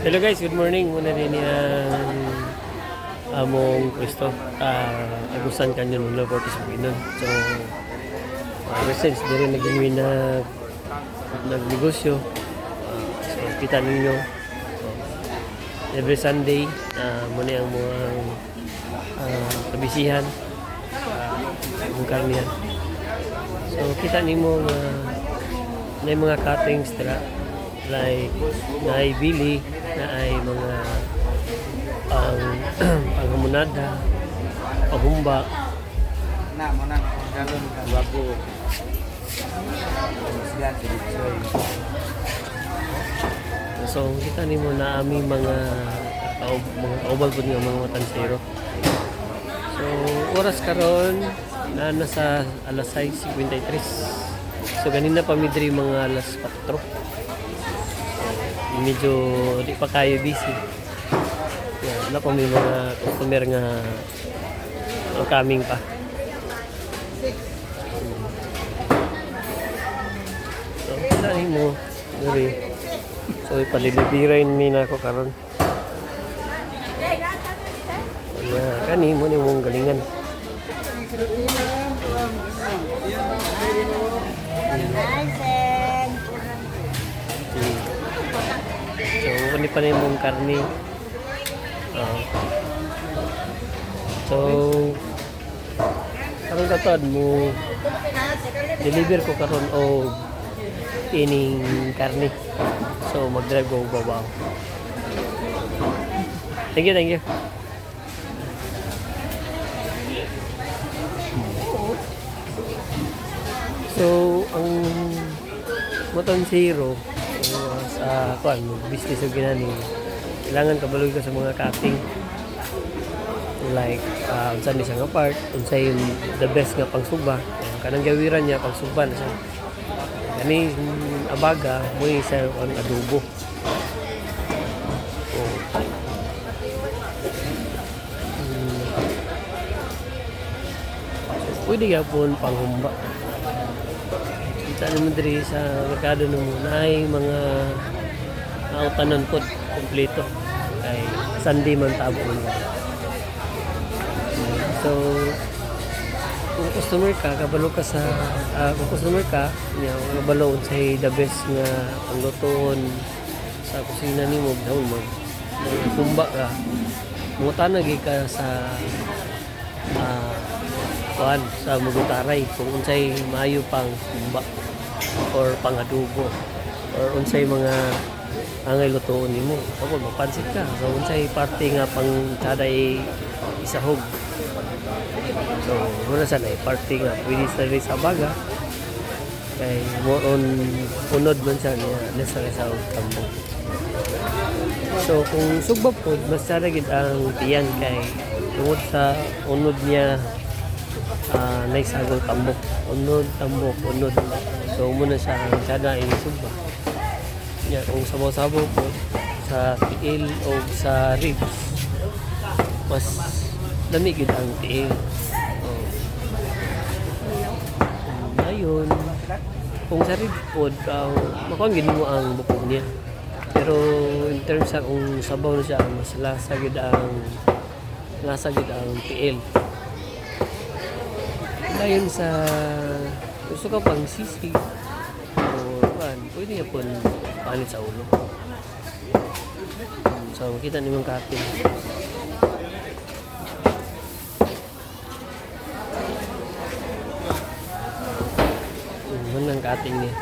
Hello guys, good morning. Muna din yung among pwesto. Agusan kanyon mula Fortis Pilipinon. So, ever since, din naging nagnegosyo. So, kita ninyo. So, every Sunday, muna ang mga kabisihan. Ang karnihan. So, kita ninyo na yung mga cuttings tala. Like, na ay bili, na ay mga panghamunada, paghumba. Galon bago. So, kita nimo na aming mga kaubal po nga mga matansero. So, oras karon na nasa alas 6:53. So, ganina pa midri mga alas 4. Medyo di pa kayo busy. Wala pa may mga customer nga coming pa. So, kailangan mo diri. So, ipalilibiran mi na ako karon. Kani mo ni mong galingan. So, kani pa rin mong karni. So, karong katad mo deliver ko karon o ining karni. So, mag-drive ko babaw. Thank you, thank you. So, ang Motoncero sa business o ginani, kailangan kabaloy ka sa mga cutting, like unsa ni siya nga part, unsa yung the best nga pangsuba, kanang gawiran niya pangsuba na siya kani abaga mo sa adobo. Pwede gapon panghumba. Kita naman diri sa merkado namo na ay mga autanan po kompleto kay Sunday man tabo man. So kung customer ka kabalo ka sa kung customer ka nya kabalo sa the best nga panglutoon sa kusina nimo daw mag kumba ka mo tanagi ka sa sa Mugutaray kung unsay maayo pang kumba or pangadugo or unsay mga angay lutoon nimo kapag mapansit ka so unsay parte nga pang taday isahog so muna sa nay parte nga pwede sa baga kay more on unod man siya nasa tambong. So kung sugbap po mas saragid ang tiyan kay tungod sa unod niya naisagol tambok unod so muna siya ang sada inisugba niya kung sabaw-sabaw po sa tiil o sa ribs mas lamigid ang tiil ayun kung sa ribs po makuha gini mo ang bukog niya pero in terms sa kung sabaw na siya mas lasagid ang tiil. Ayon sa gusto ka pang sisig o pwede niya pon panit sa ulo. So makita niyo yung cutting. Ang cutting niya.